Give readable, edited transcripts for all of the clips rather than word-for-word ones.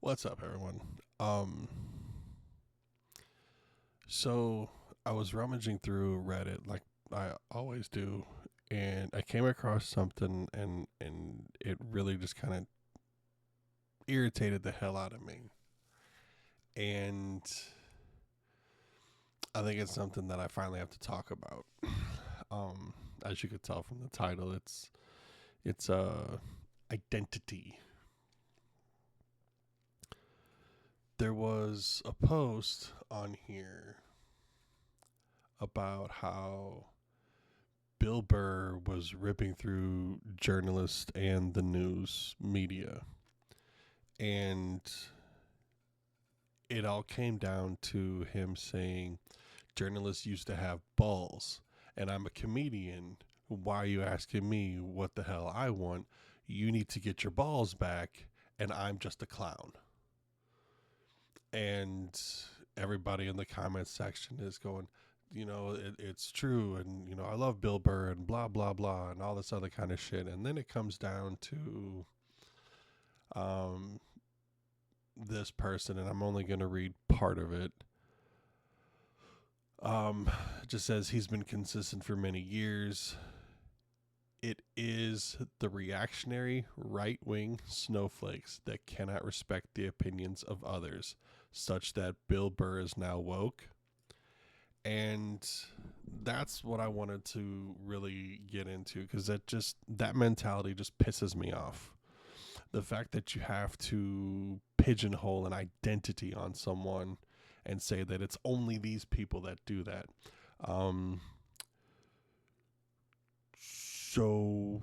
What's up, everyone? Um, so I was rummaging through Reddit like I always do, and I came across something, and it really just kind of irritated the hell out of me. And I think it's something that I finally have to talk about. Um, as you could tell from the title, it's identity. There was a post on here about how Bill Burr was ripping through journalists and the news media. And it all came down to him saying journalists used to have balls, and I'm a comedian. Why are you asking me what the hell I want? You need to get your balls back, and I'm just a clown. And everybody in the comments section is going, it's true, and I love Bill Burr and blah blah blah and all this other kind of shit. And then it comes down to um this person, and I'm only going to read part of it. It just says he's been consistent for many years. It is the reactionary right wing snowflakes that cannot respect the opinions of others, such that Bill Burr is now woke. And that's what I wanted to really get into, because that mentality just pisses me off. The fact that you have to pigeonhole an identity on someone and say that it's only these people that do that. So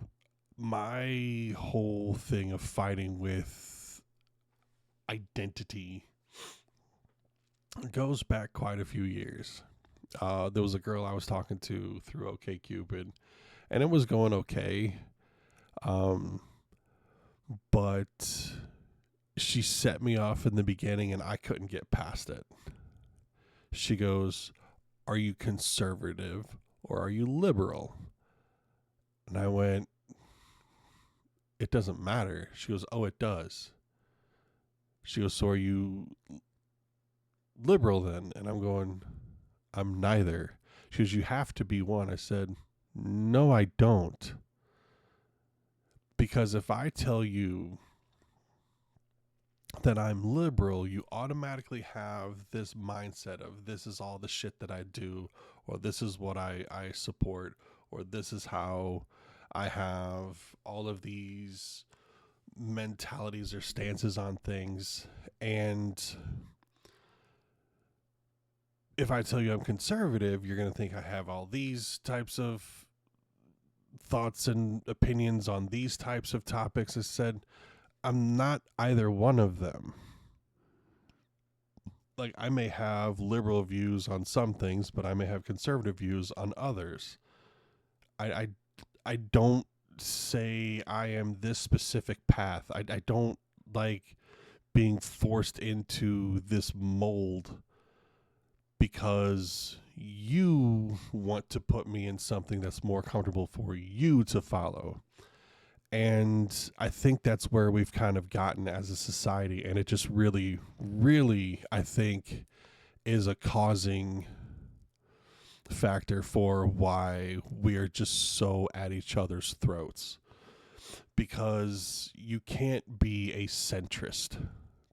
my whole thing of fighting with identity goes back quite a few years. There was a girl I was talking to through OkCupid, and it was going okay. Um, but she set me off in the beginning, and I couldn't get past it. She goes, "Are you conservative or are you liberal?" And I went, "It doesn't matter." She goes, "Oh, it does." She goes, "So are you liberal then?" And I'm going, "I'm neither." She goes, "You have to be one." I said, "No, I don't." Because if I tell you that I'm liberal, you automatically have this mindset of this is all the shit that I do, or this is what I support, or this is how I have all of these mentalities or stances on things. And if I tell you I'm conservative, you're going to think I have all these types of thoughts and opinions on these types of topics. I said, I'm not either one of them. Like, I may have liberal views on some things, but I may have conservative views on others. I, I, I don't say I am this specific path. I don't like being forced into this mold because you want to put me in something that's more comfortable for you to follow. And I think that's where we've kind of gotten as a society. And it just really, really, I think, is a causing factor for why we are just so at each other's throats. Because you can't be a centrist.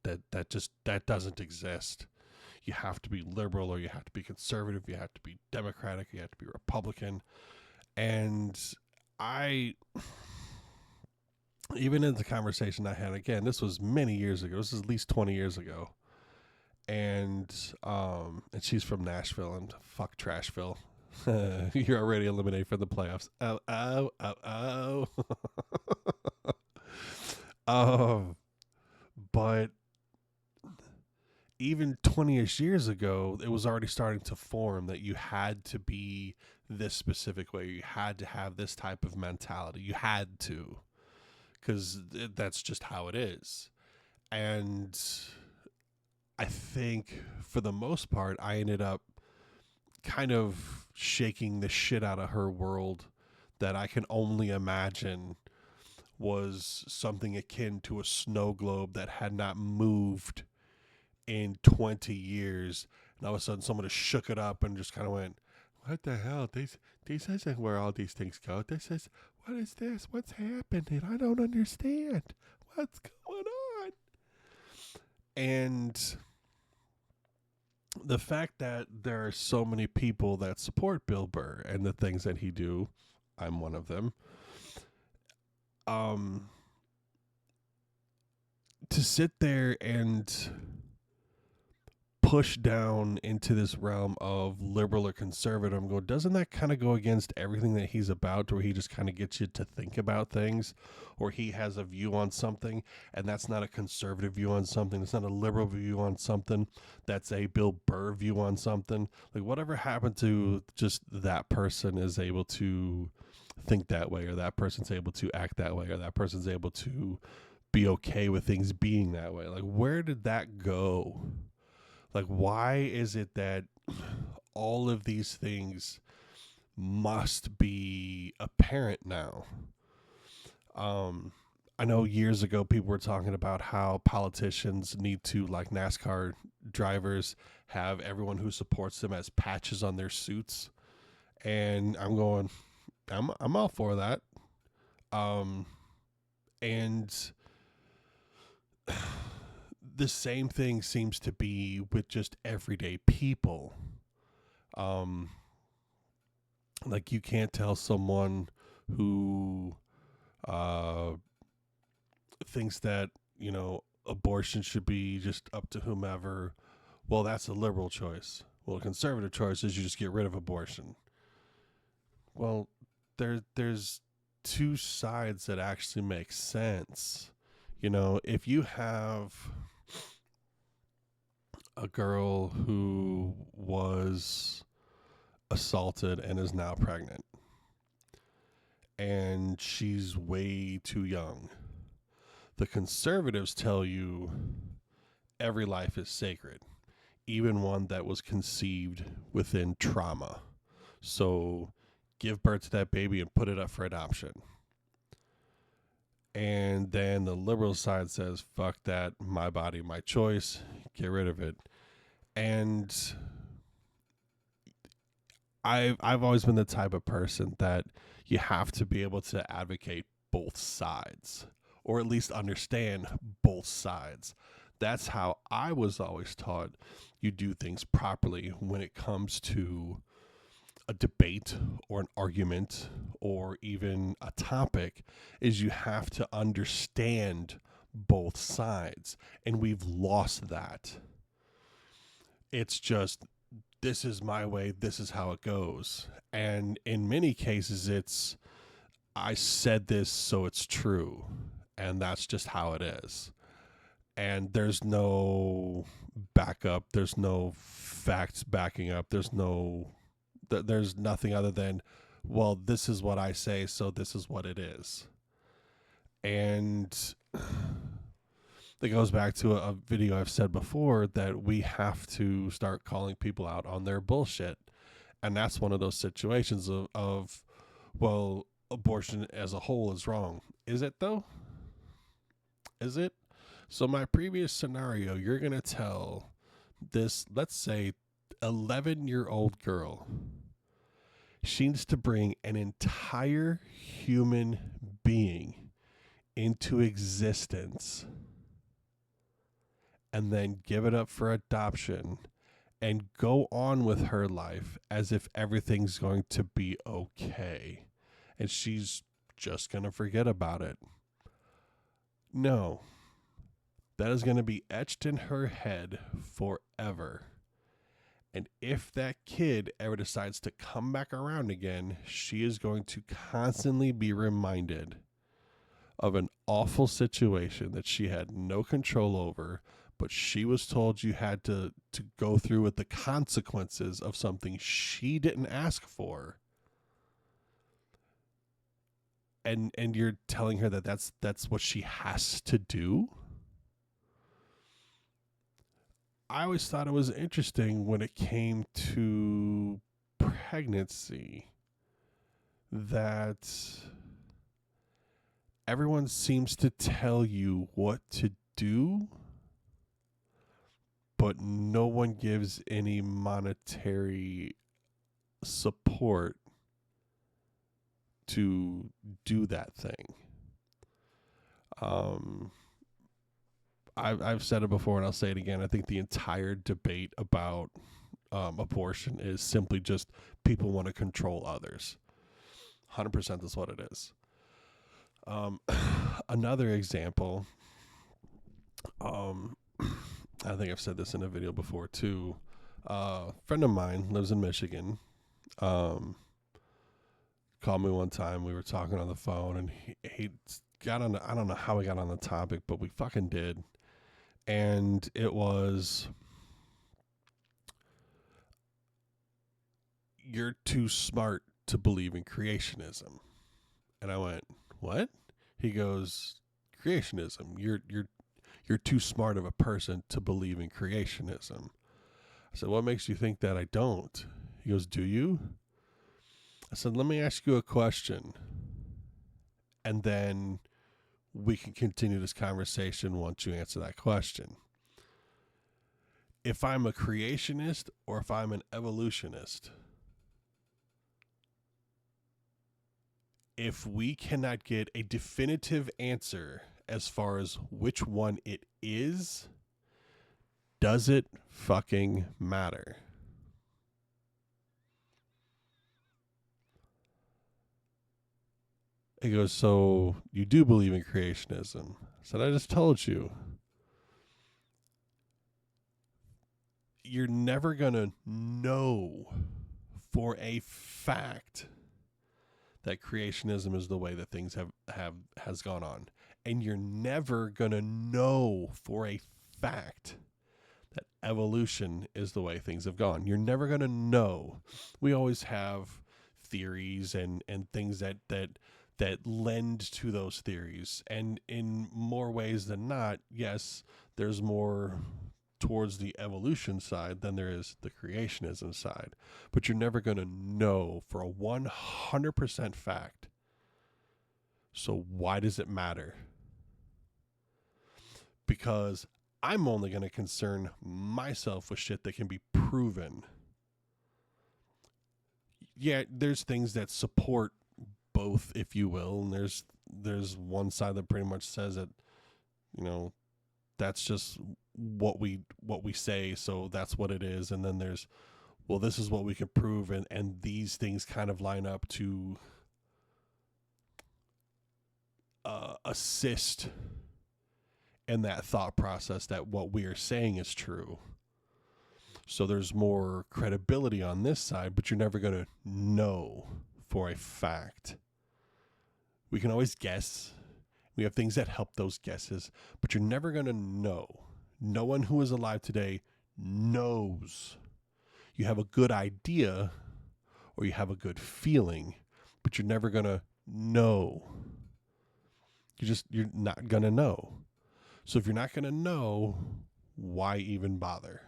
That doesn't exist. You have to be liberal, or you have to be conservative, you have to be Democratic, you have to be Republican. And I, even in the conversation I had, again, this was many years ago, this is at least 20 years ago. And she's from Nashville, and fuck Trashville. You're already eliminated from the playoffs. Oh, oh, oh, oh. But even 20ish years ago, it was already starting to form that you had to be this specific way. You had to have this type of mentality. You had to, because that's just how it is. And I think for the most part, I ended up kind of shaking the shit out of her world that I can only imagine was something akin to a snow globe that had not moved in 20 years. And all of a sudden, someone just shook it up and just kind of went, "What the hell? This isn't where all these things go. This is, what is this? What's happening? I don't understand. What's going on?" And the fact that there are so many people that support Bill Burr and the things that he do, I'm one of them. To sit there and push down into this realm of liberal or conservative and go, doesn't that kind of go against everything that he's about, where he just kind of gets you to think about things, or he has a view on something and that's not a conservative view on something, it's not a liberal view on something, that's a Bill Burr view on something. Like, whatever happened to just that person is able to think that way, or that person's able to act that way, or that person's able to be okay with things being that way? Like, where did that go? Like, why is it that all of these things must be apparent now? I know years ago people were talking about how politicians need to, like NASCAR drivers, have everyone who supports them as patches on their suits. And I'm going, I'm all for that. And the same thing seems to be with just everyday people. Like, you can't tell someone who thinks that, abortion should be just up to whomever, well, that's a liberal choice. Well, a conservative choice is you just get rid of abortion. Well, there's two sides that actually make sense. If you have a girl who was assaulted and is now pregnant, and she's way too young, the conservatives tell you every life is sacred, even one that was conceived within trauma. So give birth to that baby and put it up for adoption. And then the liberal side says, fuck that, my body, my choice, get rid of it. And I've always been the type of person that you have to be able to advocate both sides, or at least understand both sides. That's how I was always taught you do things properly when it comes to a debate or an argument or even a topic, is you have to understand both sides. And we've lost that. It's just, this is my way, this is how it goes. And in many cases, it's, I said this, so it's true. And that's just how it is. And there's no backup. There's no facts backing up. There's nothing other than, well, this is what I say, so this is what it is. And it goes back to a video I've said before, that we have to start calling people out on their bullshit. And that's one of those situations of well, abortion as a whole is wrong. Is it though? Is it? So my previous scenario, you're going to tell this, let's say, 11-year-old girl, she needs to bring an entire human being into existence and then give it up for adoption and go on with her life as if everything's going to be okay. And she's just going to forget about it. No. That is going to be etched in her head forever. And if that kid ever decides to come back around again, she is going to constantly be reminded of an awful situation that she had no control over, but she was told you had to go through with the consequences of something she didn't ask for. And you're telling her that that's what she has to do? I always thought it was interesting when it came to pregnancy that everyone seems to tell you what to do, but no one gives any monetary support to do that thing. Um, I've said it before and I'll say it again. I think the entire debate about abortion is simply just people want to control others. 100% is what it is. Another example, I think I've said this in a video before too. A friend of mine lives in Michigan. Called me one time. We were talking on the phone, and he got on. I don't know how we got on the topic, but we fucking did. And it was, you're too smart to believe in creationism. And I went, what? He goes, creationism. You're too smart of a person to believe in creationism. I said, what makes you think that I don't? He goes, do you? I said, let me ask you a question. And then we can continue this conversation once you answer that question. If I'm a creationist or if I'm an evolutionist, if we cannot get a definitive answer as far as which one it is, does it fucking matter? He goes, so you do believe in creationism? I said, I just told you. You're never going to know for a fact that creationism is the way that things has gone on. And you're never going to know for a fact that evolution is the way things have gone. You're never going to know. We always have theories and things that lend to those theories. And in more ways than not, yes, there's more towards the evolution side than there is the creationism side. But you're never going to know for a 100% fact. So why does it matter? Because I'm only going to concern myself with shit that can be proven. Yeah, there's things that support both, if you will, and there's one side that pretty much says that, that's just what we say, so that's what it is. And then there's, well, this is what we can prove, and these things kind of line up to assist in that thought process that what we are saying is true. So there's more credibility on this side, but you're never going to know for a fact. We can always guess. We have things that help those guesses, but you're never going to know. No one who is alive today knows. You have a good idea or you have a good feeling, but you're never going to know. You're not going to know. So if you're not going to know, why even bother?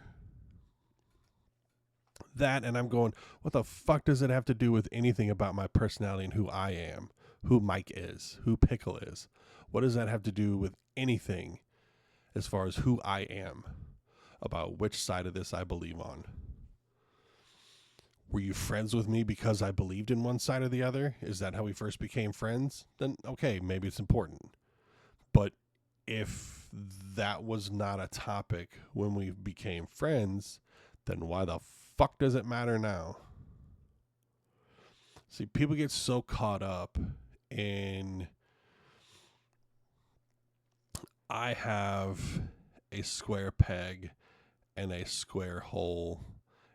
That, and I'm going, what the fuck does it have to do with anything about my personality and who I am, who Mike is, who Pickle is? What does that have to do with anything as far as who I am, about which side of this I believe on? Were you friends with me because I believed in one side or the other? Is that how we first became friends? Then, okay, maybe it's important. But if that was not a topic when we became friends, then why the fuck does it matter now? See, people get so caught up in, I have a square peg and a square hole,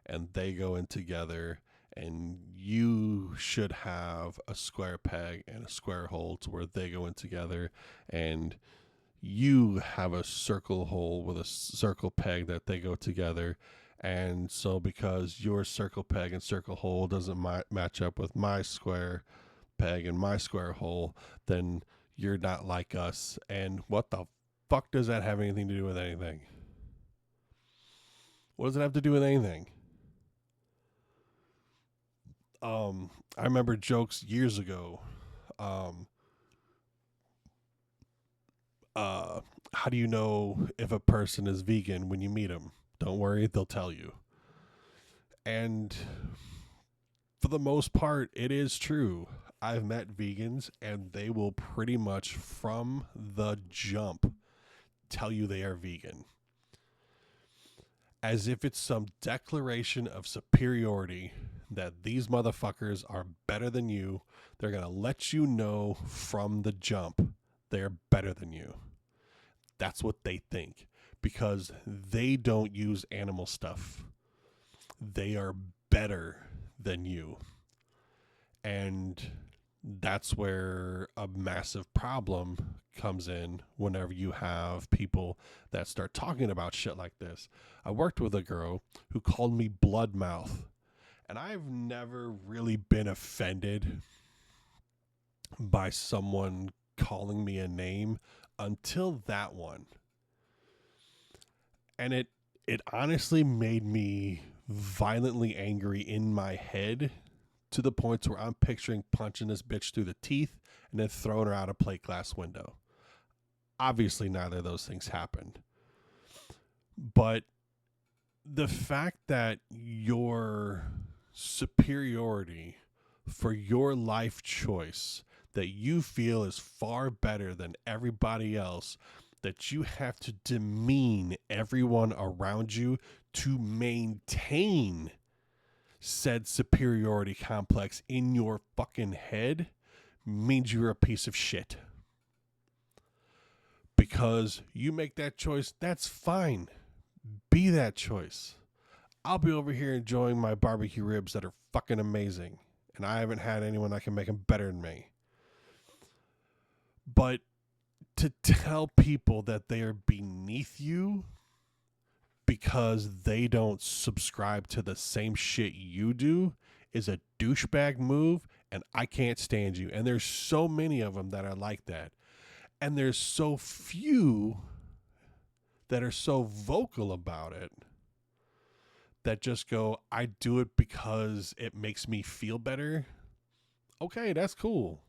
and they go in together, and you should have a square peg and a square hole to where they go in together, and you have a circle hole with a circle peg that they go together. And so because your circle peg and circle hole doesn't match up with my square peg and my square hole, then you're not like us. And what the fuck does that have anything to do with anything? What does it have to do with anything? I remember jokes years ago. uh, how do you know if a person is vegan when you meet them? Don't worry, they'll tell you. And for the most part, it is true. I've met vegans and they will pretty much from the jump tell you they are vegan. As if it's some declaration of superiority that these motherfuckers are better than you. They're going to let you know from the jump they're better than you. That's what they think because they don't use animal stuff. They are better than you. And that's where a massive problem comes in whenever you have people that start talking about shit like this. I worked with a girl who called me bloodmouth, and I've never really been offended by someone calling me a name until that one. And it honestly made me violently angry in my head to the point where I'm picturing punching this bitch through the teeth and then throwing her out a plate glass window. Obviously, neither of those things happened. But the fact that your superiority for your life choice that you feel is far better than everybody else, that you have to demean everyone around you to maintain said superiority complex in your fucking head means you're a piece of shit. Because you make that choice, that's fine. Be that choice. I'll be over here enjoying my barbecue ribs that are fucking amazing. And I haven't had anyone that can make them better than me. But to tell people that they are beneath you because they don't subscribe to the same shit you do is a douchebag move, and I can't stand you. And there's so many of them that are like that. And there's so few that are so vocal about it that just go, I do it because it makes me feel better. Okay, that's cool.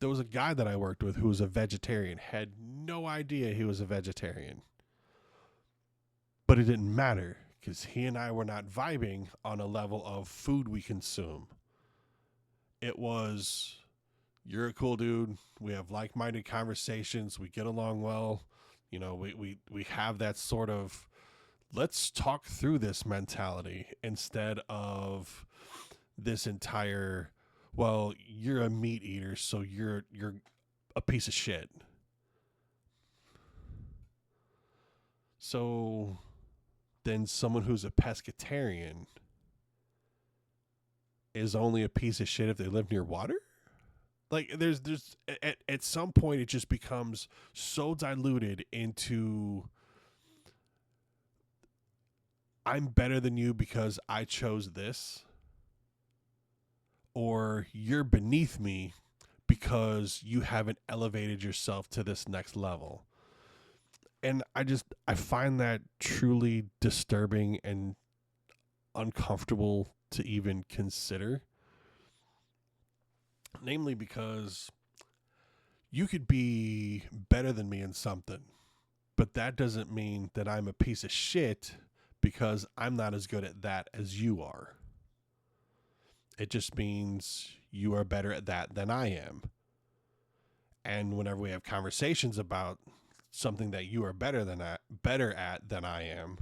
There was a guy that I worked with who was a vegetarian, had no idea he was a vegetarian. But it didn't matter because he and I were not vibing on a level of food we consume. It was, you're a cool dude. We have like-minded conversations. We get along well. You know, we have that sort of let's talk through this mentality instead of this entire, well, you're a meat eater, so you're a piece of shit. So then someone who's a pescatarian is only a piece of shit if they live near water? Like there's at some point it just becomes so diluted into I'm better than you because I chose this, or you're beneath me because you haven't elevated yourself to this next level. And I find that truly disturbing and uncomfortable to even consider. Namely because you could be better than me in something, but that doesn't mean that I'm a piece of shit because I'm not as good at that as you are. It just means you are better at that than I am. And whenever we have conversations about something that you are better at than I am,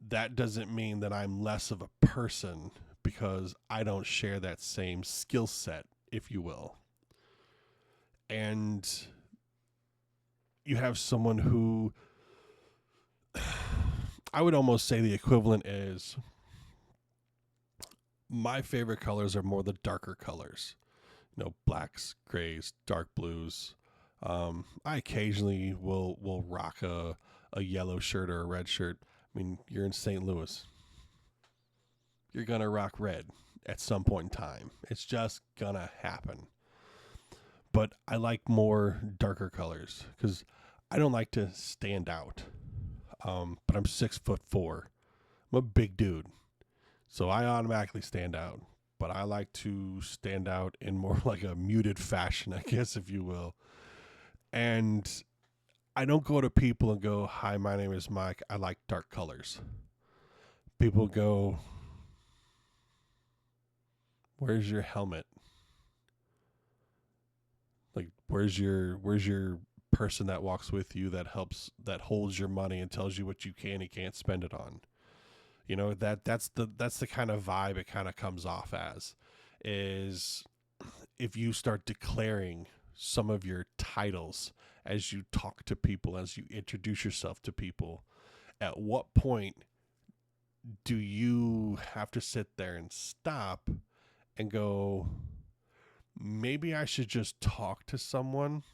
that doesn't mean that I'm less of a person because I don't share that same skill set, if you will. And you have someone who I would almost say the equivalent is my favorite colors are more the darker colors. You know, blacks, grays, dark blues. I occasionally will rock a yellow shirt or a red shirt. I mean, you're in St. Louis. You're going to rock red at some point in time. It's just going to happen. But I like more darker colors because I don't like to stand out. But I'm 6'4". I'm a big dude. So I automatically stand out. but I like to stand out in more like a muted fashion, I guess, if you will. And I don't go to people and go, "Hi, my name is Mike. I like dark colors." People go, "Where's your helmet? Like, where's your person that walks with you that holds your money and tells you what you can and can't spend it on?" You know, that's the kind of vibe it kind of comes off as, is if you start declaring some of your titles as you talk to people, as you introduce yourself to people, at what point do you have to sit there and stop and go, maybe I should just talk to someone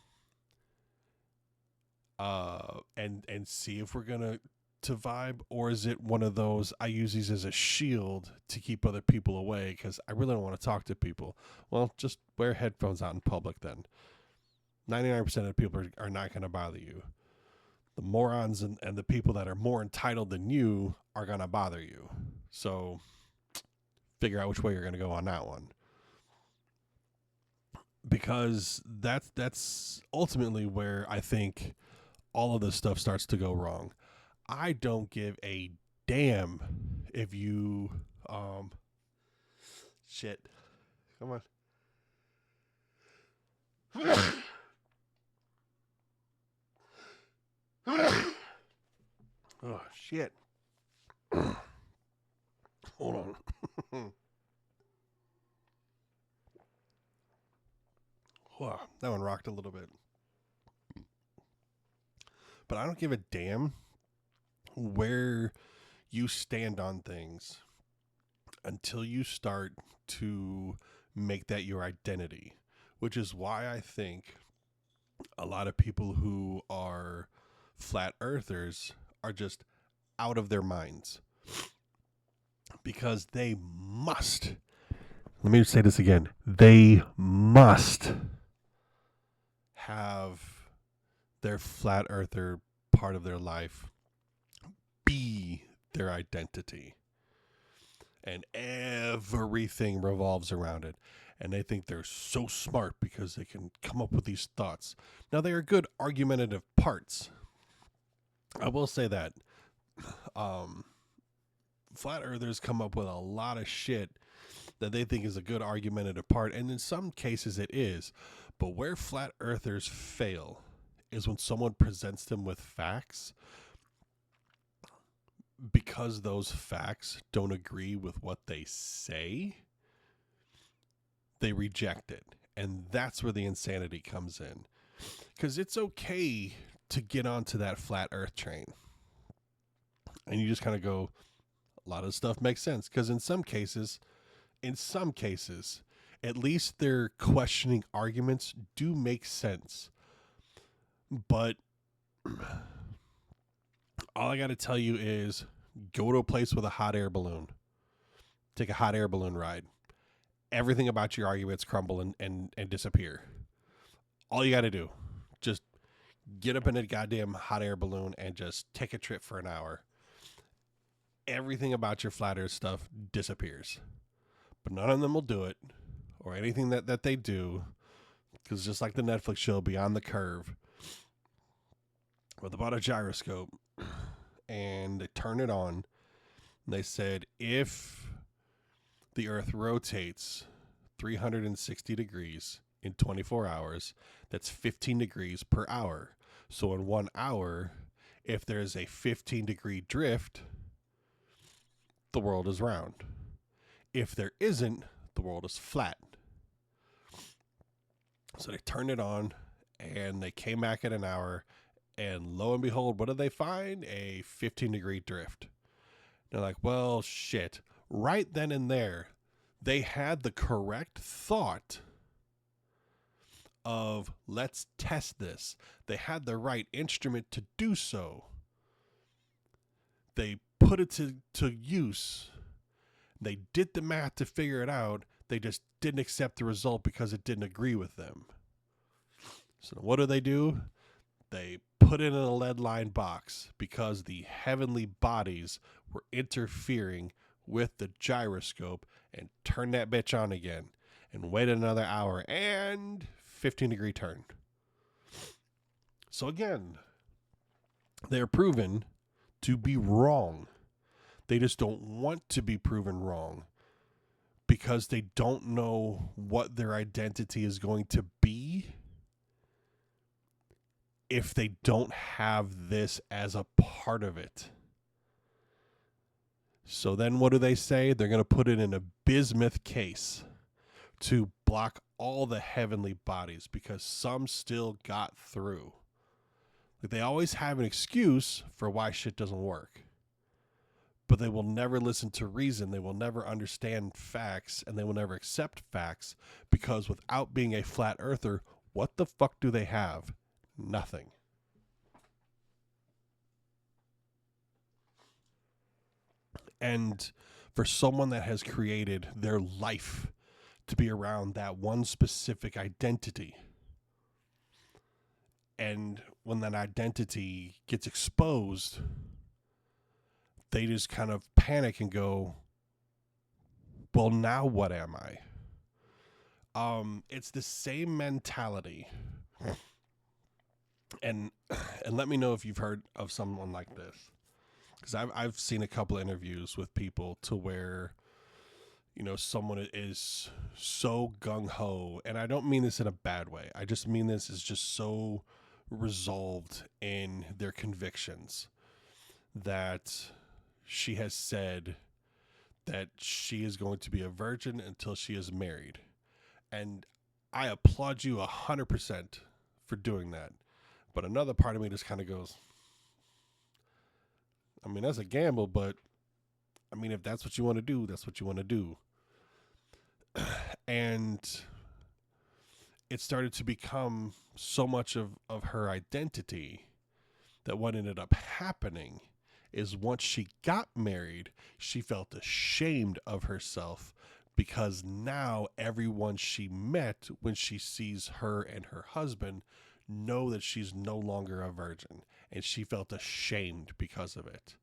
and see if we're gonna to vibe, or is it one of those, I use these as a shield to keep other people away because I really don't want to talk to people? Well, just wear headphones out in public then. 99% of the people are not going to bother you. The morons and the people that are more entitled than you are going to bother you. So figure out which way you're going to go on that one. Because that's ultimately where I think all of this stuff starts to go wrong. I don't give a damn if you shit. Come on. Oh shit. Hold on. Wow, that one rocked a little bit. But I don't give a damn where you stand on things until you start to make that your identity, which is why I think a lot of people who are flat earthers are just out of their minds, because they must, let me say this again, they must have their flat earther part of their life be their identity, and everything revolves around it. And they think they're so smart because they can come up with these thoughts. Now, they are good argumentative parts. I will say that flat earthers come up with a lot of shit that they think is a good argumentative part, and in some cases it is. But where flat earthers fail is when someone presents them with facts, because those facts don't agree with what they say, they reject it. And that's where the insanity comes in. Because it's okay to get onto that flat earth train. And you just kind of go, a lot of stuff makes sense. Because in some cases, at least their questioning arguments do make sense. But all I got to tell you is go to a place with a hot air balloon. Take a hot air balloon ride. Everything about your arguments crumble and disappear. All you got to do, just get up in a goddamn hot air balloon and just take a trip for an hour. Everything about your flat earth stuff disappears. But none of them will do it, or anything that they do, because just like the Netflix show Beyond the Curve, where they bought a gyroscope and they turn it on, and they said if the earth rotates 360 degrees in 24 hours, that's 15 degrees per hour. So in 1 hour, if there's a 15-degree drift, the world is round. If there isn't, the world is flat. So they turned it on, and they came back in an hour, and lo and behold, what did they find? A 15-degree drift. They're like, well, shit. Right then and there, they had the correct thought of, let's test this. They had the right instrument to do so. They put it to use. They did the math to figure it out. They just didn't accept the result because it didn't agree with them. So what do? They put it in a lead-lined box because the heavenly bodies were interfering with the gyroscope and turn that bitch on again and wait another hour and 15-degree turn. So again, they're proven to be wrong. They just don't want to be proven wrong because they don't know what their identity is going to be if they don't have this as a part of it. So then what do they say? They're going to put it in a bismuth case to block all the heavenly bodies because some still got through. Like, they always have an excuse for why shit doesn't work. But they will never listen to reason. They will never understand facts, and they will never accept facts because without being a flat earther, what the fuck do they have? Nothing. And for someone that has created their life to be around that one specific identity, and when that identity gets exposed, they just kind of panic and go, well, now what am I? It's the same mentality. And let me know if you've heard of someone like this. Because I've seen a couple of interviews with people to where, you know, someone is so gung-ho. And I don't mean this in a bad way. I just mean this is just so resolved in their convictions that she has said that she is going to be a virgin until she is married. And I applaud you 100% for doing that. But another part of me just kind of goes, I mean, that's a gamble, but I mean, if that's what you want to do, that's what you want to do. And it started to become so much of her identity that what ended up happening is once she got married, she felt ashamed of herself because now everyone she met when she sees her and her husband know that she's no longer a virgin, and she felt ashamed because of it.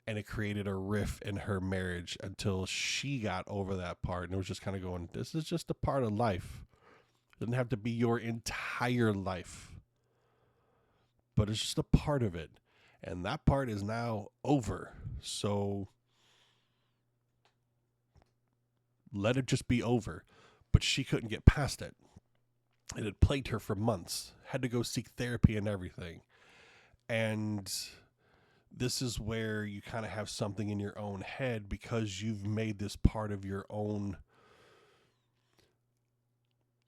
And it created a rift in her marriage until she got over that part, and it was just kind of going, this is just a part of life. It doesn't have to be your entire life, but it's just a part of it. And that part is now over. So let it just be over. But she couldn't get past it. It had plagued her for months. Had to go seek therapy and everything. And this is where you kind of have something in your own head because you've made this part of your own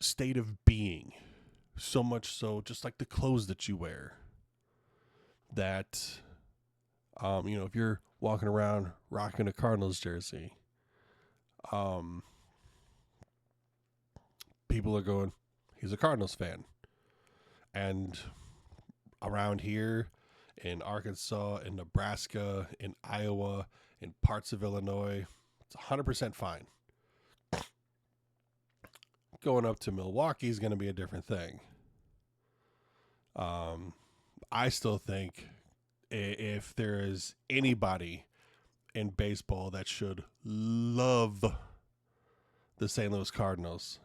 state of being. So much so, just like the clothes that you wear. That, you know, if you're walking around rocking a Cardinals jersey, people are going, he's a Cardinals fan. And around here in Arkansas, in Nebraska, in Iowa, in parts of Illinois, it's 100% fine. Going up to Milwaukee is going to be a different thing. I still think if there is anybody in baseball that should love the St. Louis Cardinals,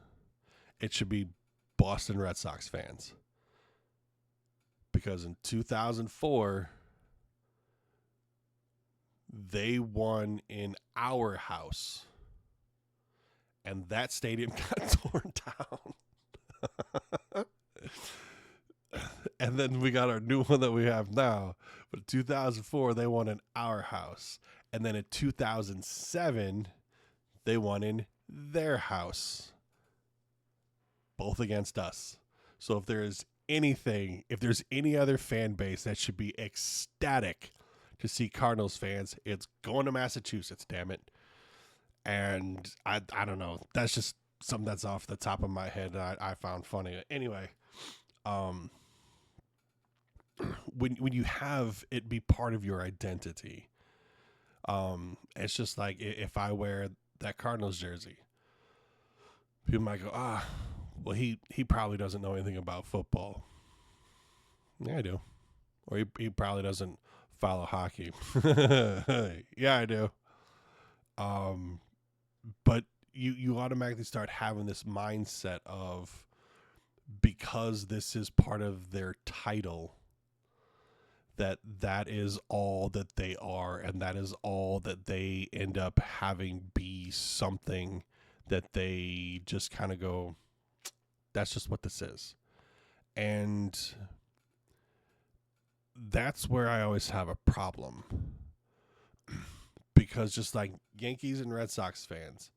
it should be Boston Red Sox fans. Because in 2004, they won in our house. And that stadium got torn down. And then we got our new one that we have now. But in 2004, they won in our house. And then in 2007, they won in their house. Both against us. So if there's any other fan base that should be ecstatic to see Cardinals fans, it's going to Massachusetts, damn it. And I don't know. That's just something that's off the top of my head that I found funny. Anyway, when you have it be part of your identity, it's just like if I wear that Cardinals jersey, people might go, well, he probably doesn't know anything about football. Yeah, I do. Or he probably doesn't follow hockey. Yeah, I do. But you automatically start having this mindset of, because this is part of their title, that is all that they are, and that is all that they end up having be something that they just kind of go, that's just what this is. And that's where I always have a problem. Because just like Yankees and Red Sox fans,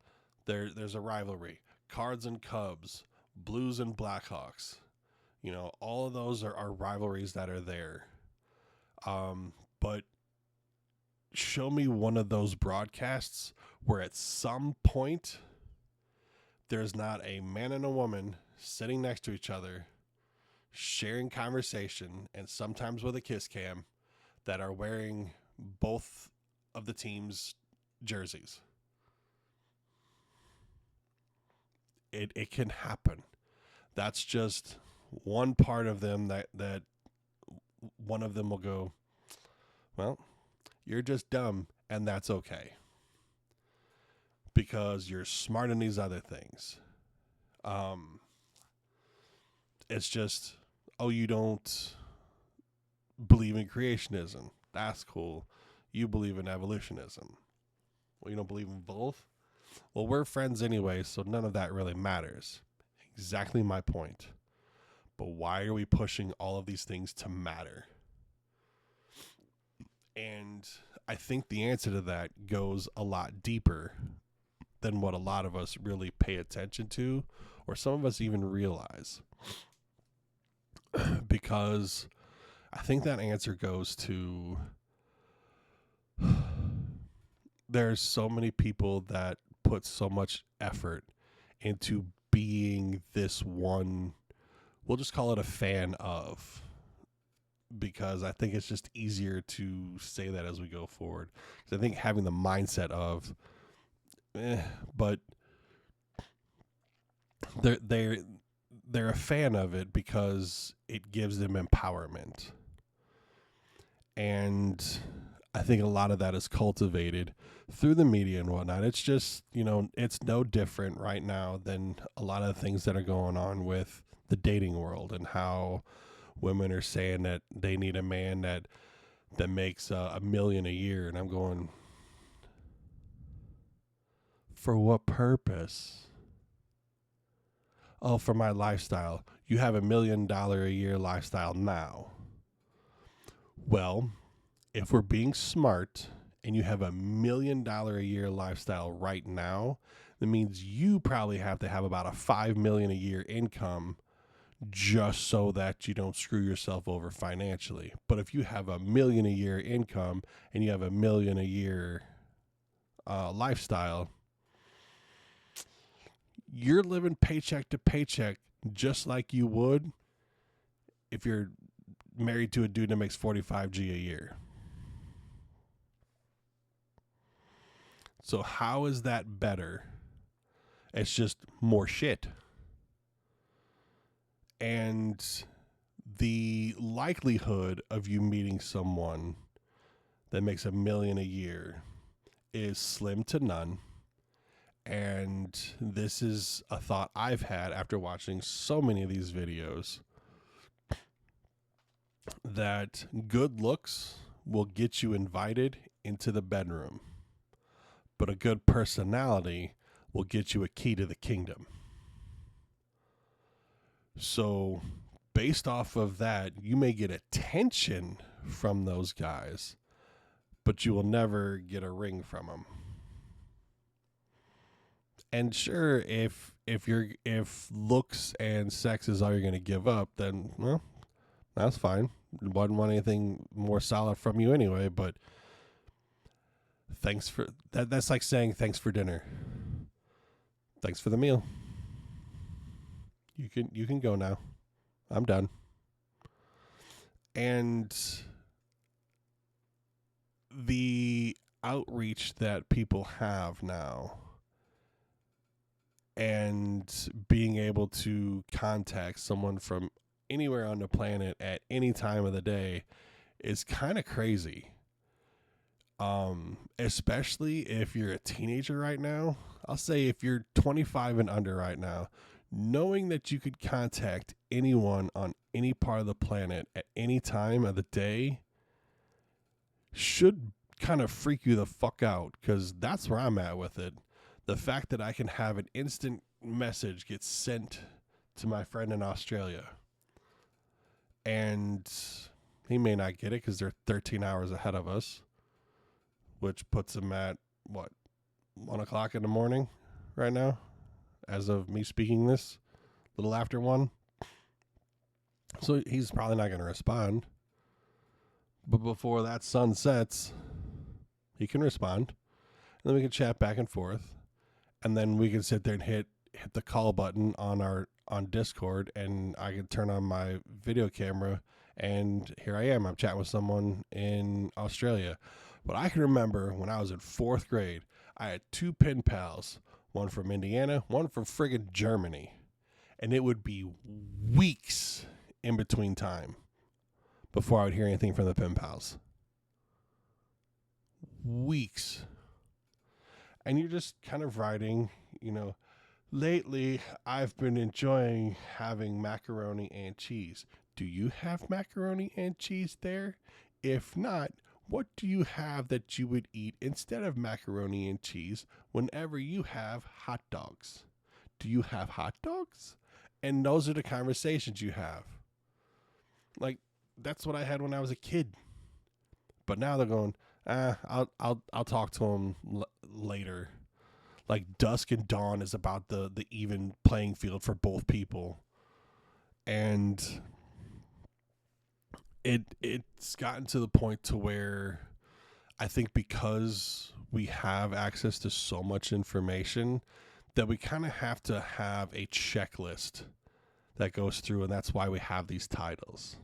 there's a rivalry. Cards and Cubs, Blues and Blackhawks, all of those are rivalries that are there. But show me one of those broadcasts where at some point there's not a man and a woman sitting next to each other, sharing conversation, and sometimes with a kiss cam, that are wearing both of the team's jerseys. It can happen. That's just one part of them that one of them will go, well, you're just dumb, and that's okay, because you're smart in these other things. It's just, oh, you don't believe in creationism. That's cool. You believe in evolutionism. Well, you don't believe in both? Well, we're friends anyway, so none of that really matters. Exactly my point. But why are we pushing all of these things to matter? And I think the answer to that goes a lot deeper than what a lot of us really pay attention to, or some of us even realize. Because I think that answer goes to, there's so many people that put so much effort into being this one, we'll just call it a fan of, because I think it's just easier to say that as we go forward. Because I think having the mindset of, but they're a fan of it because it gives them empowerment. And I think a lot of that is cultivated through the media and whatnot. It's just, it's no different right now than a lot of the things that are going on with the dating world, and how women are saying that they need a man that makes $1 million a year. And I'm going, for what purpose? Oh, for my lifestyle. You have $1 million a year lifestyle now. Well, if we're being smart and you have $1 million a year lifestyle right now, that means you probably have to have about a $5 million a year income just so that you don't screw yourself over financially. But if you have $1 million a year income and you have $1 million a year lifestyle, you're living paycheck to paycheck just like you would if you're married to a dude that makes $45,000 a year. So how is that better? It's just more shit. And the likelihood of you meeting someone that makes $1 million a year is slim to none. And this is a thought I've had after watching so many of these videos, that good looks will get you invited into the bedroom, but a good personality will get you a key to the kingdom. So based off of that, you may get attention from those guys, but you will never get a ring from them. And sure, if looks and sex is all you're going to give up, then, well, that's fine. Wouldn't want anything more solid from you anyway, but thanks for that. That's like saying thanks for dinner. Thanks for the meal. You can go now. I'm done. And the outreach that people have now, and being able to contact someone from anywhere on the planet at any time of the day, is kind of crazy. Especially if you're a teenager right now. I'll say if you're 25 and under right now, knowing that you could contact anyone on any part of the planet at any time of the day should kind of freak you the fuck out, because that's where I'm at with it. The fact that I can have an instant message get sent to my friend in Australia, and he may not get it because they're 13 hours ahead of us, which puts him at, what, 1 o'clock in the morning right now, as of me speaking this, a little after 1. So he's probably not going to respond. But before that sun sets, he can respond. And then we can chat back and forth. And then we can sit there and hit the call button on Discord, and I can turn on my video camera, and here I am. I'm chatting with someone in Australia. But I can remember when I was in 4th grade, I had 2 pen pals, one from Indiana, one from friggin' Germany. And it would be weeks in between time before I would hear anything from the pen pals. Weeks. And you're just kind of writing, lately I've been enjoying having macaroni and cheese. Do you have macaroni and cheese there? If not, what do you have that you would eat instead of macaroni and cheese whenever you have hot dogs? Do you have hot dogs? And those are the conversations you have. Like, that's what I had when I was a kid. But now they're going, I'll talk to them later. Like, dusk and dawn is about the even playing field for both people. And it's gotten to the point to where I think because we have access to so much information that we kind of have to have a checklist that goes through, and that's why we have these titles.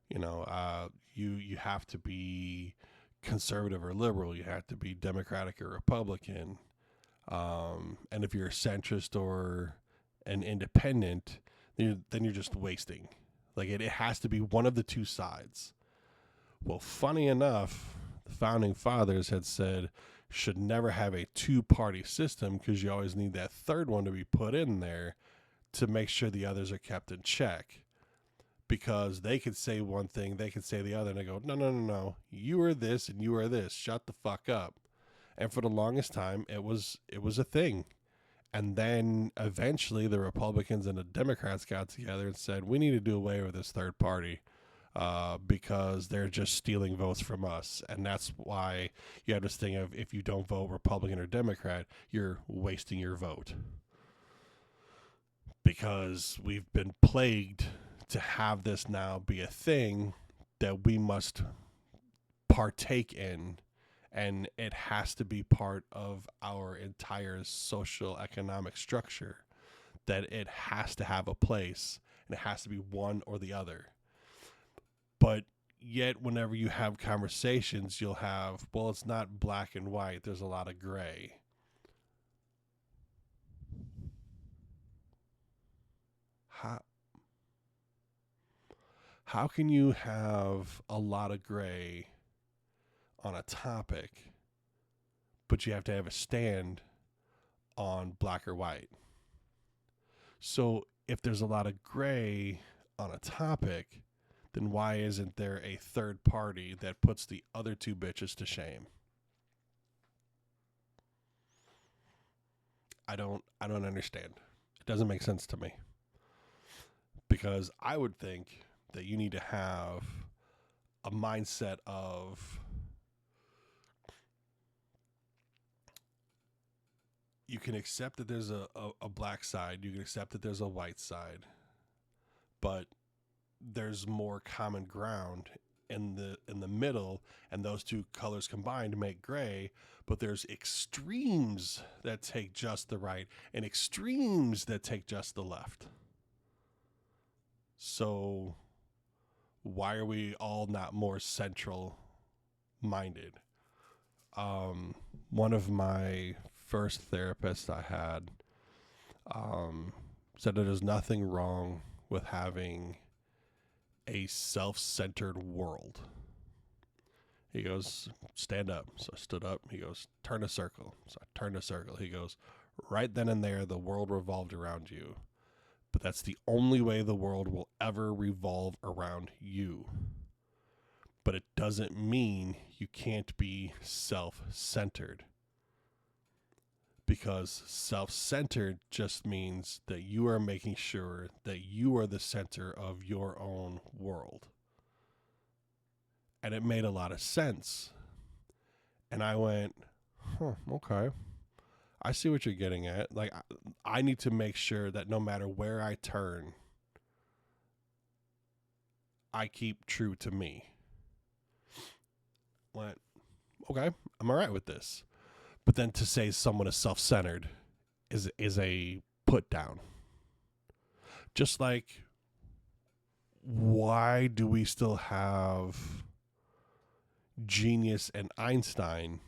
You have to be conservative or liberal. You have to be Democratic or Republican. And if you're a centrist or an independent, then you're just wasting. Like, it has to be one of the two sides. Well, funny enough, the founding fathers had said should never have a 2-party system, because you always need that third one to be put in there to make sure the others are kept in check. Because they could say one thing, they could say the other, and they go, no, you are this and you are this. Shut the fuck up. And for the longest time, it was a thing. And then eventually the Republicans and the Democrats got together and said, we need to do away with this third party because they're just stealing votes from us. And that's why you have this thing of, if you don't vote Republican or Democrat, you're wasting your vote. Because we've been plagued to have this now be a thing that we must partake in, and it has to be part of our entire social economic structure, that it has to have a place, and it has to be one or the other. But yet whenever you have conversations, you'll have, well, it's not black and white, there's a lot of gray. How can you have a lot of gray on a topic, but you have to have a stand on black or white? So if there's a lot of gray on a topic, then why isn't there a third party that puts the other two bitches to shame? I don't understand. It doesn't make sense to me. Because I would think that you need to have a mindset of, you can accept that there's a black side, you can accept that there's a white side, but there's more common ground in the middle, and those two colors combined make gray. But there's extremes that take just the right and extremes that take just the left. So why are we all not more central minded? One of my first therapists I had said that there's nothing wrong with having a self-centered world. He goes, stand up. So I stood up. He goes, turn a circle. So I turned a circle. He goes, right then and there, the world revolved around you. But that's the only way the world will ever revolve around you. But it doesn't mean you can't be self-centered. Because self-centered just means that you are making sure that you are the center of your own world. And it made a lot of sense. And I went, okay. I see what you're getting at. Like, I need to make sure that no matter where I turn, I keep true to me. Went, okay, I'm all right with this. But then to say someone is self-centered is a put down. Just like, why do we still have genius and Einstein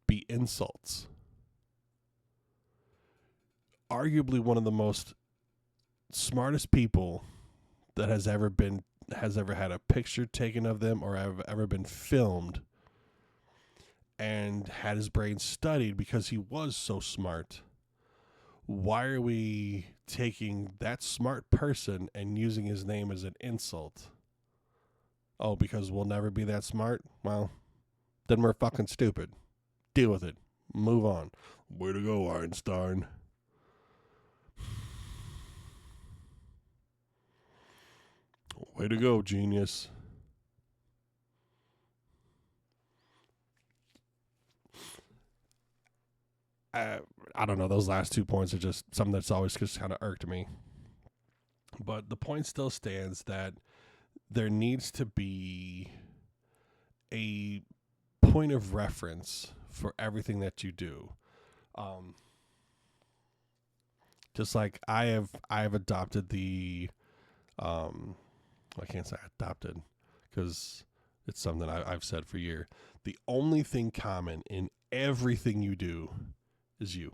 be insults? Arguably one of the most smartest people that has ever had a picture taken of them or have ever been filmed and had his brain studied because he was so smart. Why are we taking that smart person and using his name as an insult? Oh, because we'll never be that smart? Well, then we're fucking stupid. Deal with it. Move on. Way to go, Einstein. Way to go, genius. I don't know. Those last 2 points are just something that's always just kind of irked me. But the point still stands that there needs to be a point of reference for everything that you do. Just like I have adopted the, I can't say adopted because it's something I've said for years. The only thing common in everything you do is you.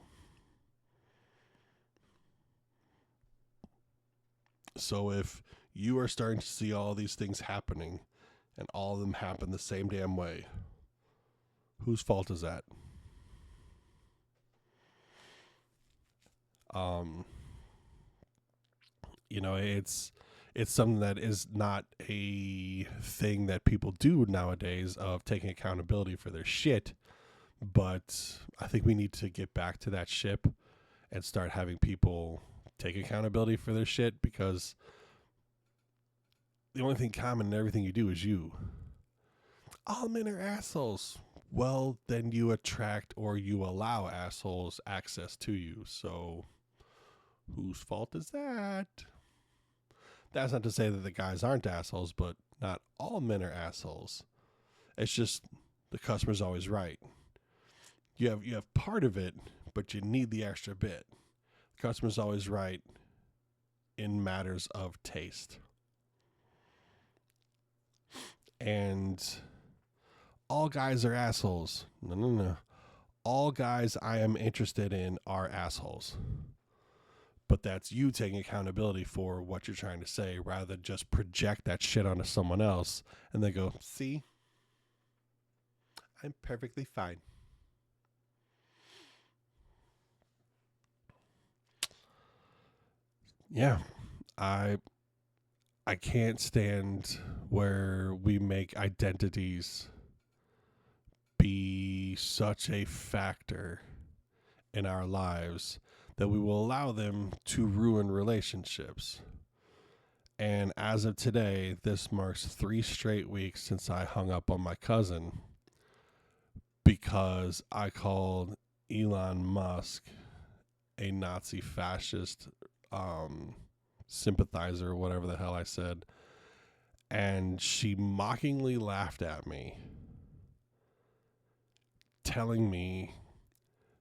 So if you are starting to see all these things happening and all of them happen the same damn way, whose fault is that? It's something that is not a thing that people do nowadays of taking accountability for their shit. But I think we need to get back to that ship and start having people take accountability for their shit, because the only thing common in everything you do is you. All men are assholes. Well, then you attract or you allow assholes access to you. So whose fault is that? That's not to say that the guys aren't assholes, but not all men are assholes. It's just the customer's always right. You have part of it, but you need the extra bit. The customer's always right in matters of taste. And all guys are assholes. No. All guys I am interested in are assholes. But that's you taking accountability for what you're trying to say rather than just project that shit onto someone else and they go, see, I'm perfectly fine. Yeah, I can't stand where we make identities be such a factor in our lives that we will allow them to ruin relationships. And as of today, this marks 3 straight weeks since I hung up on my cousin because I called Elon Musk a Nazi fascist sympathizer, or whatever the hell I said. And she mockingly laughed at me, telling me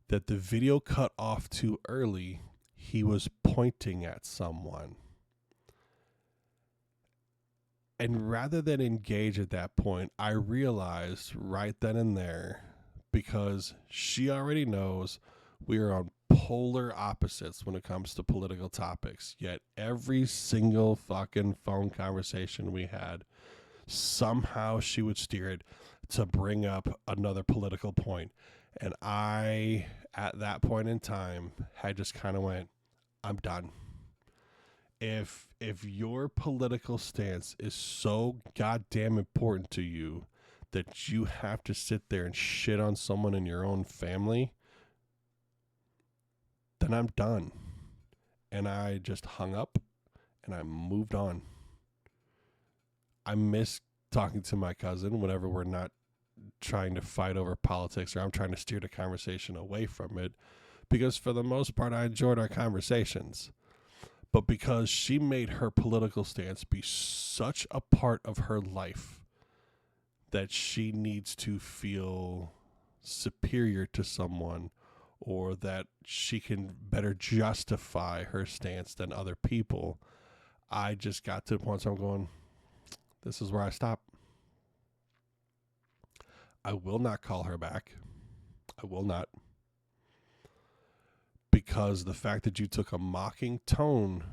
that the video cut off too early. He was pointing at someone. And rather than engage at that point, I realized right then and there, because she already knows we are on polar opposites when it comes to political topics, yet every single fucking phone conversation we had, somehow she would steer it to bring up another political point. And I, at that point in time, had just kind of went, I'm done. If your political stance is so goddamn important to you that you have to sit there and shit on someone in your own family, then I'm done. And I just hung up and I moved on. I miss talking to my cousin whenever we're not trying to fight over politics or I'm trying to steer the conversation away from it, because for the most part I enjoyed our conversations. But because she made her political stance be such a part of her life that she needs to feel superior to someone, or that she can better justify her stance than other people, I just got to the point where I'm going, this is where I stop. I will not call her back. I will not. Because the fact that you took a mocking tone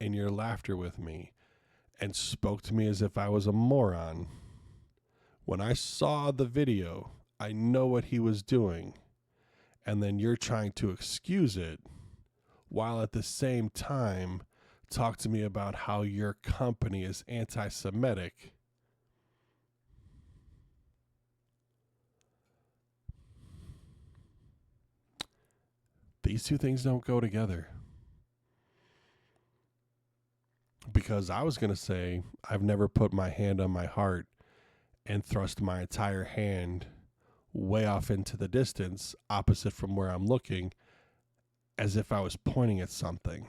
in your laughter with me and spoke to me as if I was a moron, when I saw the video, I know what he was doing. And then you're trying to excuse it while at the same time talk to me about how your company is anti-Semitic. These two things don't go together. Because I was going to say, I've never put my hand on my heart and thrust my entire hand way off into the distance, opposite from where I'm looking, as if I was pointing at something.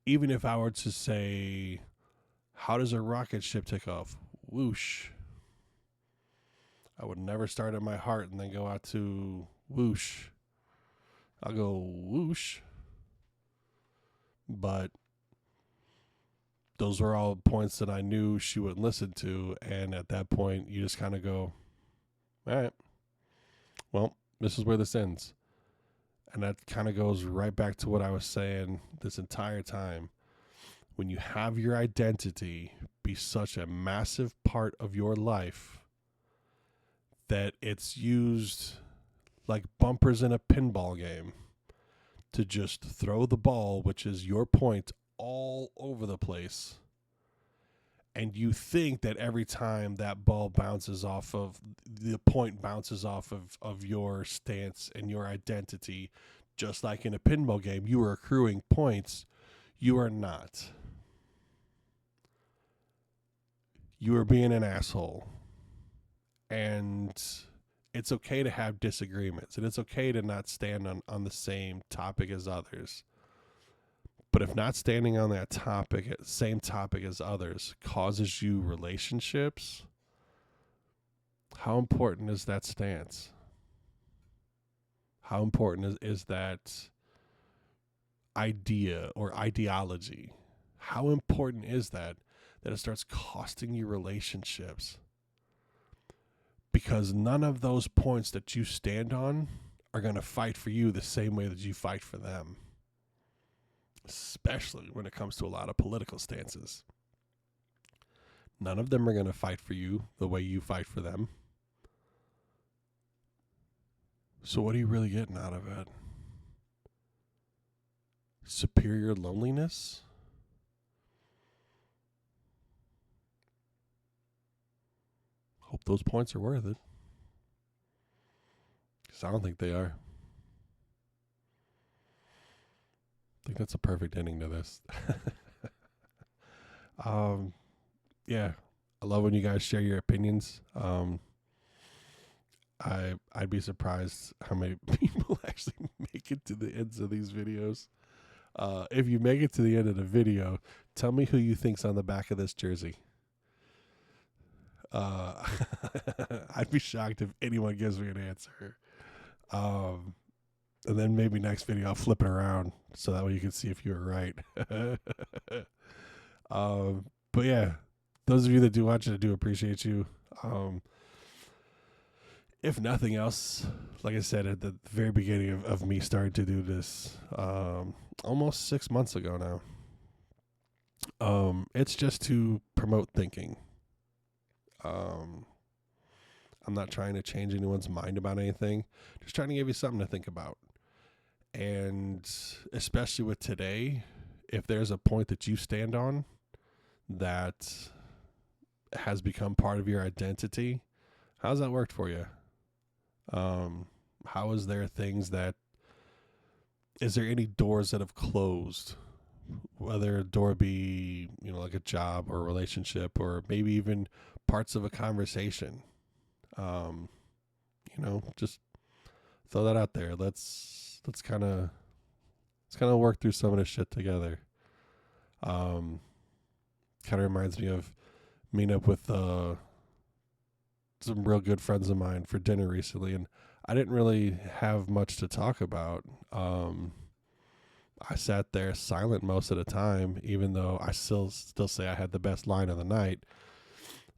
Even if I were to say, how does a rocket ship take off? Whoosh. I would never start at my heart and then go out to whoosh. I'll go whoosh. But those were all points that I knew she wouldn't listen to. And at that point, you just kind of go, all right, well, this is where this ends. And that kind of goes right back to what I was saying this entire time. When you have your identity be such a massive part of your life that it's used like bumpers in a pinball game to just throw the ball, which is your point, all over the place. And you think that every time that ball bounces off of, the point bounces off of your stance and your identity, just like in a pinball game, you are accruing points. You are not. You are being an asshole. And it's okay to have disagreements, and it's okay to not stand on the same topic as others. But if not standing on that topic, same topic as others, causes you relationships, how important is that stance? How important is that idea or ideology? How important is that it starts costing you relationships? Because none of those points that you stand on are going to fight for you the same way that you fight for them. Especially when it comes to a lot of political stances. None of them are going to fight for you the way you fight for them. So what are you really getting out of it? Superior loneliness? Hope those points are worth it. Because I don't think they are. I think that's a perfect ending to this. Yeah, I love when you guys share your opinions. I'd be surprised how many people actually make it to the ends of these videos. If you make it to the end of the video, tell me who you think's on the back of this jersey. I'd be shocked if anyone gives me an answer. And then maybe next video I'll flip it around so that way you can see if you were right. But yeah, those of you that do watch it, I do appreciate you. If nothing else, like I said at the very beginning of me starting to do this, almost 6 months ago now, it's just to promote thinking. Um, I'm not trying to change anyone's mind about anything. Just trying to give you something to think about. And especially with today, if there's a point that you stand on that has become part of your identity, how's that worked for you? How is there things that, is there any doors that have closed? Whether a door be, like a job or a relationship or maybe even parts of a conversation. Just throw that out there. Let's kind of work through some of this shit together. Kind of reminds me of meeting up with some real good friends of mine for dinner recently, and I didn't really have much to talk about. I sat there silent most of the time, even though I still say I had the best line of the night.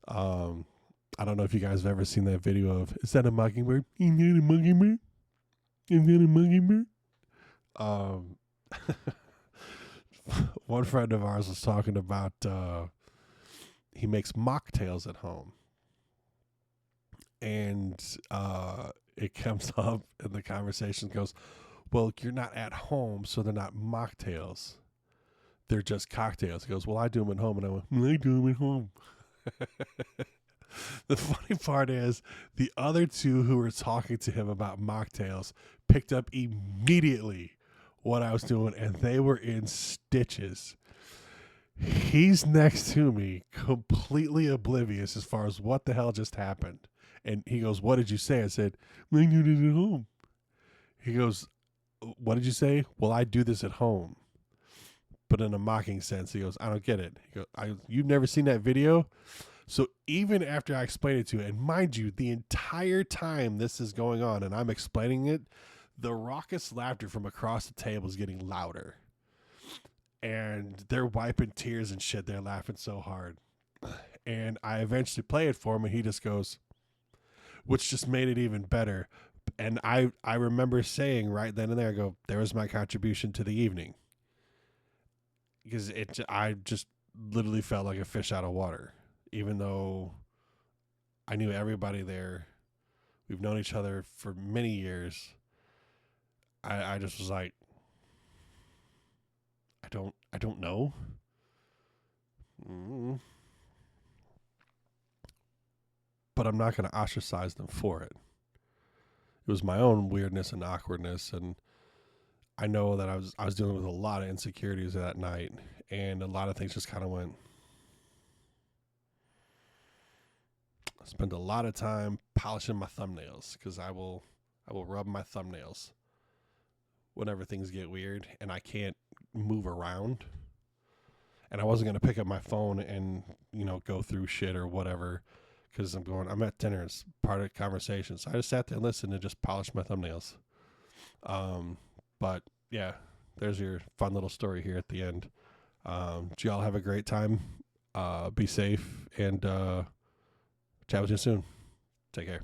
I don't know if you guys have ever seen that video of, is that a mockingbird? Is that a mockingbird? Is that a mockingbird? One friend of ours was talking about he makes mocktails at home. And it comes up and the conversation goes, well, you're not at home, so they're not mocktails. They're just cocktails. He goes, well, I do them at home. And I went, I do them at home. The funny part is the other two who were talking to him about mocktails picked up immediately what I was doing, and they were in stitches. He's next to me, completely oblivious as far as what the hell just happened. And he goes, what did you say? I said, I do this at home. He goes, what did you say? Well, I do this at home. But in a mocking sense. He goes, I don't get it. He goes, you've never seen that video? So even after I explained it to him, and mind you, the entire time this is going on and I'm explaining it, the raucous laughter from across the table is getting louder. And they're wiping tears and shit. They're laughing so hard. And I eventually play it for him, and he just goes, which just made it even better. And I remember saying right then and there, I go, there was my contribution to the evening. Because I just literally felt like a fish out of water. Even though I knew everybody there. We've known each other for many years. I just was like, I don't know. But I'm not going to ostracize them for it. It was my own weirdness and awkwardness, and I know that I was dealing with a lot of insecurities that night, and a lot of things just kind of went. I spent a lot of time polishing my thumbnails because I will rub my thumbnails whenever things get weird and I can't move around. And I wasn't going to pick up my phone and, go through shit or whatever because I'm at dinner. It's part of the conversation. So I just sat there and listened and just polished my thumbnails. But yeah, there's your fun little story here at the end. Y'all have a great time. Be safe and chat with you soon. Take care.